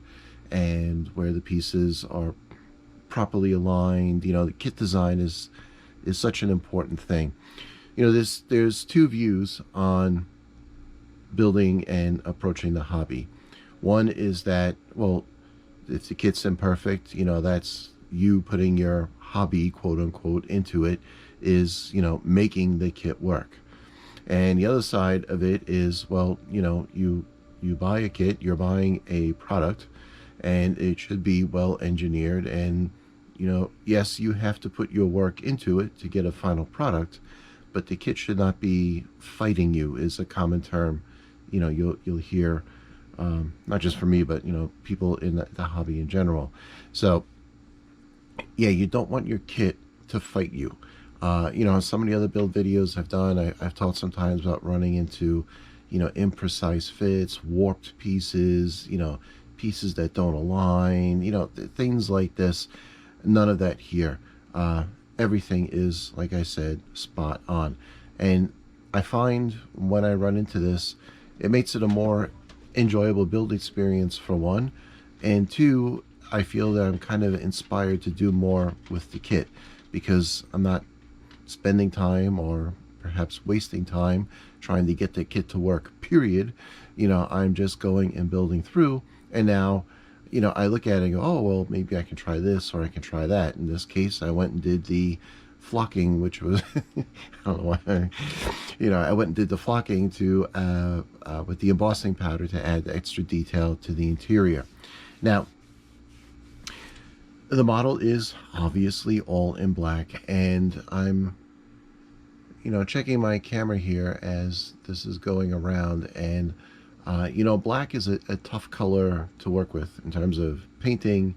and where the pieces are properly aligned. The kit design is such an important thing. There's two views on building and approaching the hobby. One is that, well, if the kit's imperfect, that's you putting your hobby, quote unquote, into it, is making the kit work. And the other side of it is, well, you buy a kit, you're buying a product, and it should be well engineered. And yes, you have to put your work into it to get a final product, but the kit should not be fighting you, is a common term you'll hear, not just from me, but people in the hobby in general. So yeah, you don't want your kit to fight you. Some of the other build videos I've done, I've talked sometimes about running into imprecise fits, warped pieces, pieces that don't align, things like this. None of that here. Everything is, like I said, spot on. And I find when I run into this, it makes it a more enjoyable build experience, for one. And two, I feel that I'm kind of inspired to do more with the kit, because I'm not spending time or perhaps wasting time trying to get the kit to work, period. I'm just going and building through. And now, I look at it and go, oh, well, maybe I can try this or I can try that. In this case, I went and did the flocking, which was, I don't know why, I went and did the flocking to, with the embossing powder to add extra detail to the interior. Now, the model is obviously all in black, and I'm, checking my camera here as this is going around, and black is a tough color to work with in terms of painting,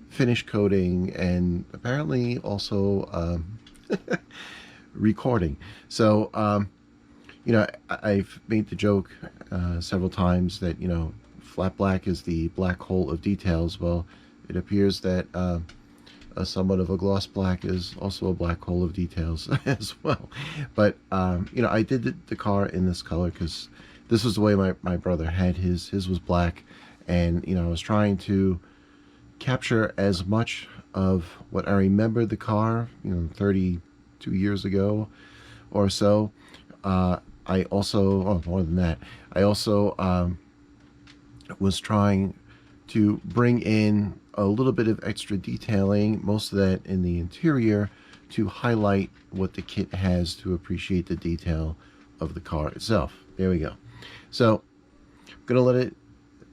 finish coating, and apparently also recording. So, I've made the joke several times that, flat black is the black hole of details. Well, it appears that somewhat of a gloss black is also a black hole of details as well. But, I did the car in this color because this was the way my brother had his. His was black, and, I was trying to capture as much of what I remember the car, 32 years ago or so. I also, oh, more than that, I also was trying to bring in a little bit of extra detailing, most of that in the interior, to highlight what the kit has, to appreciate the detail of the car itself. There we go. So I'm going to let it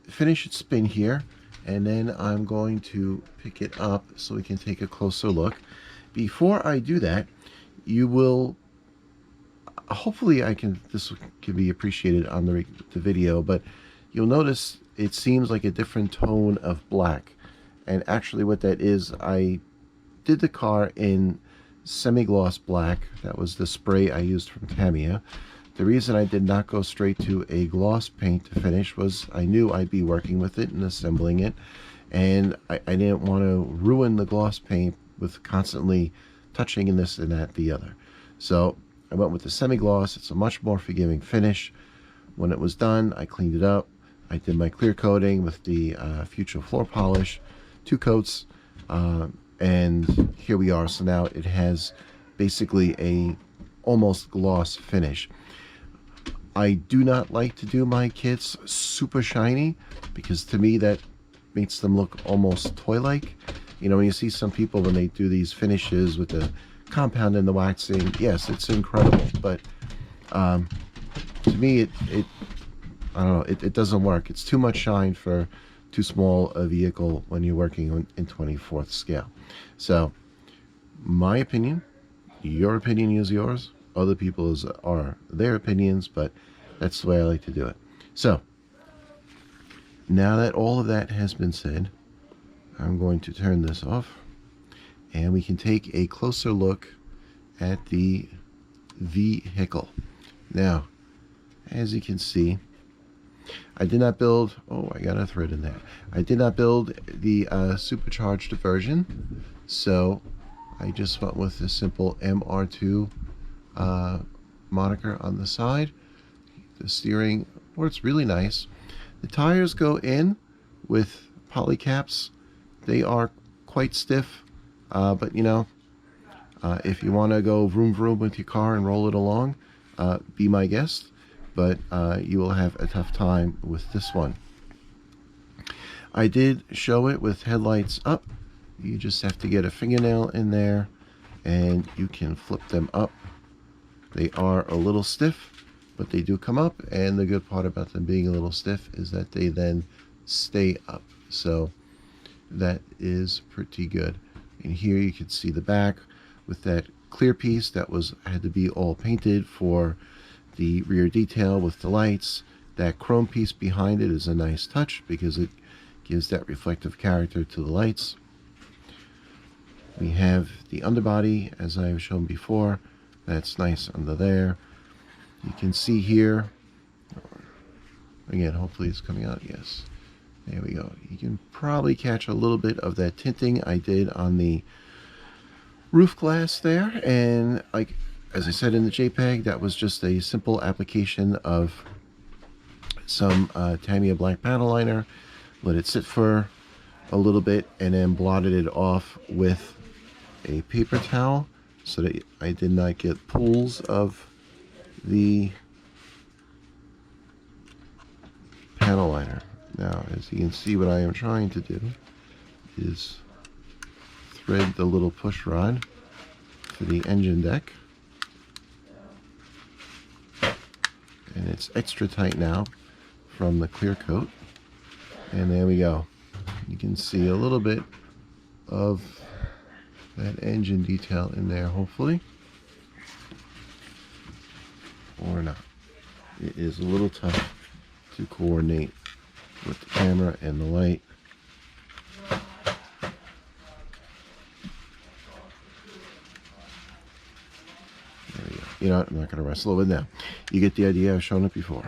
finish its spin here, and then I'm going to pick it up so we can take a closer look. Before I do that, you will, hopefully this can be appreciated on the video, but you'll notice it seems like a different tone of black. And actually what that is, I did the car in semi-gloss black. That was the spray I used from Tamiya. The reason I did not go straight to a gloss paint to finish was I knew I'd be working with it and assembling it, and I didn't want to ruin the gloss paint with constantly touching in this and that, the other. So I went with the semi-gloss. It's a much more forgiving finish. When it was done, I cleaned it up. I did my clear coating with the Future Floor Polish, 2 coats, and here we are. So now it has basically a almost gloss finish. I do not like to do my kits super shiny, because to me that makes them look almost toy-like. When you see some people when they do these finishes with the compound and the waxing, yes, it's incredible, but to me it I don't know, it doesn't work. It's too much shine for too small a vehicle when you're working in 24th scale. So my opinion, your opinion is yours, other people's are their opinions, but that's the way I like to do it. So now that all of that has been said, I'm going to turn this off, and we can take a closer look at the vehicle. Now, as you can see, I did not build, oh, I got a thread in there. I did not build the supercharged version, so I just went with the simple MR2 moniker on the side. The steering works really nice. The tires go in with poly caps. They are quite stiff, but if you want to go vroom vroom with your car and roll it along, be my guest, but you will have a tough time with this one. I did show it with headlights up. You just have to get a fingernail in there and you can flip them up. They are a little stiff, but they do come up, and the good part about them being a little stiff is that they then stay up. So that is pretty good. And here you can see the back with that clear piece that had to be all painted for the rear detail with the lights. That chrome piece behind it is a nice touch because it gives that reflective character to the lights. We have the underbody, as I've shown before. That's nice under there. You can see here, again, hopefully it's coming out. Yes, there we go. You can probably catch a little bit of that tinting I did on the roof glass there, and like as I said in the JPEG, that was just a simple application of some Tamiya black panel liner. Let it sit for a little bit and then blotted it off with a paper towel so that I did not get pools of the panel liner. Now, as you can see, what I am trying to do is thread the little push rod for the engine deck, and it's extra tight now from the clear coat, and there we go. You can see a little bit of that engine detail in there, hopefully, or not. It is a little tough to coordinate with the camera and the light. There we go. You know what? I'm not going to wrestle with it now. You get the idea. I've shown it before.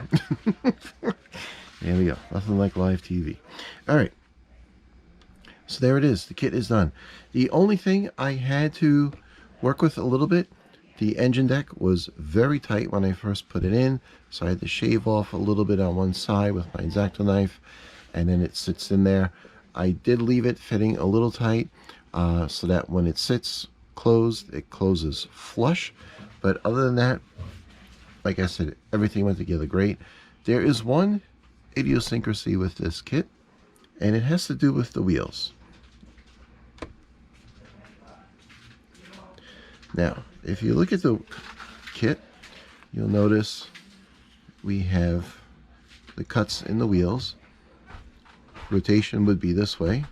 There we go. Nothing like live TV. All right. So there it is. The kit is done. The only thing I had to work with a little bit, the engine deck was very tight when I first put it in, so I had to shave off a little bit on one side with my X-Acto knife, and then it sits in there. I did leave it fitting a little tight so that when it sits closed, it closes flush. But other than that, like I said, everything went together great. There is one idiosyncrasy with this kit, and it has to do with the wheels. Now, if you look at the kit, you'll notice we have the cuts in the wheels. Rotation would be this way,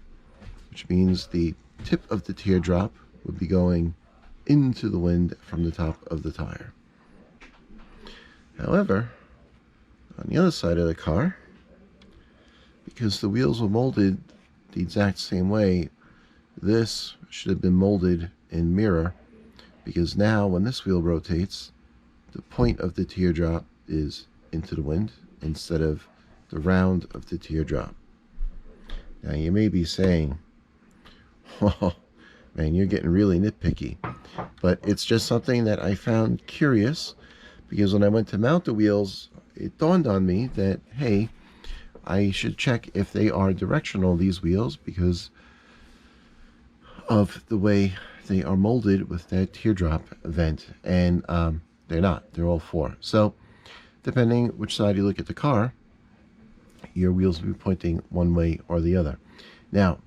which means the tip of the teardrop would be going into the wind from the top of the tire. However, on the other side of the car, because the wheels were molded the exact same way, this should have been molded in mirror, because now when this wheel rotates, the point of the teardrop is into the wind instead of the round of the teardrop. Now you may be saying, oh man, you're getting really nitpicky, but it's just something that I found curious, because when I went to mount the wheels, it dawned on me that, hey, I should check if they are directional, these wheels, because of the way they are molded with that teardrop vent, and they're not. They're all four. So depending which side you look at the car, your wheels will be pointing one way or the other. Now,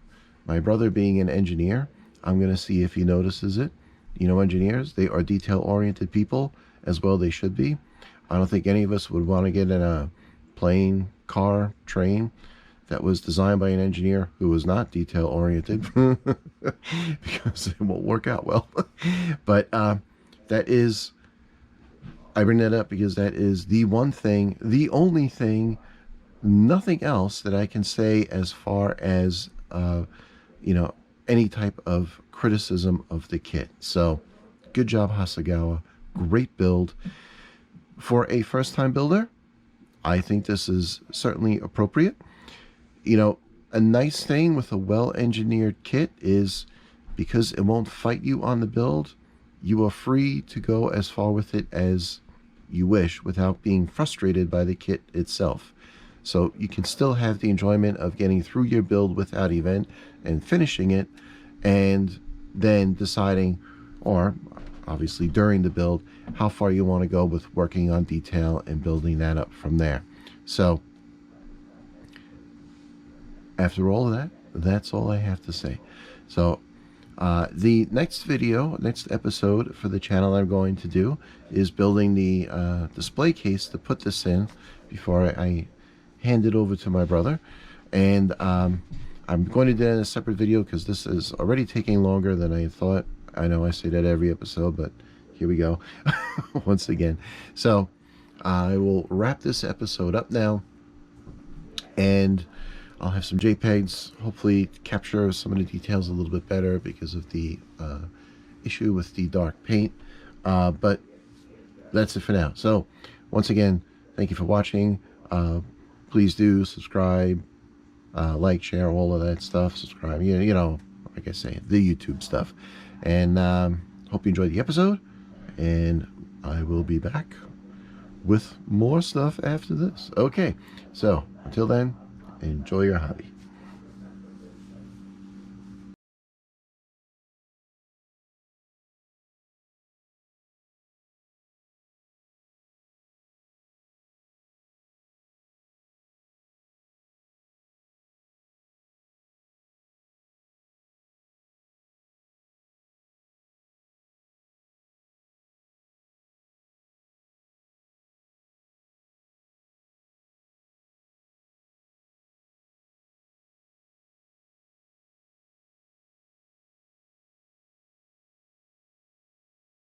my brother being an engineer, I'm going to see if he notices it. You know, engineers, they are detail-oriented people, as well they should be. I don't think any of us would want to get in a plane, car, train that was designed by an engineer who was not detail-oriented, because it won't work out well. But that is, I bring that up because that is the one thing, the only thing, nothing else that I can say as far as, you know, any type of criticism of the kit. So, good job, Hasegawa. Great build. For a first-time builder, I think this is certainly appropriate. You know, a nice thing with a well-engineered kit is, because it won't fight you on the build, you are free to go as far with it as you wish without being frustrated by the kit itself. So you can still have the enjoyment of getting through your build without event and finishing it, and then deciding, or obviously during the build, how far you want to go with working on detail and building that up from there. So after all of that, that's all I have to say. So the next video, next episode for the channel I'm going to do is building the display case to put this in before I hand it over to my brother. And I'm going to do that in a separate video because this is already taking longer than I thought. I know I say that every episode, but here we go once again. So I will wrap this episode up now, and I'll have some JPEGs, hopefully capture some of the details a little bit better because of the issue with the dark paint. But that's it for now. So once again, thank you for watching. Please do subscribe, like, share, all of that stuff. Subscribe, you know, like I say, the YouTube stuff. And hope you enjoyed the episode. And I will be back with more stuff after this. Okay, so until then, enjoy your hobby.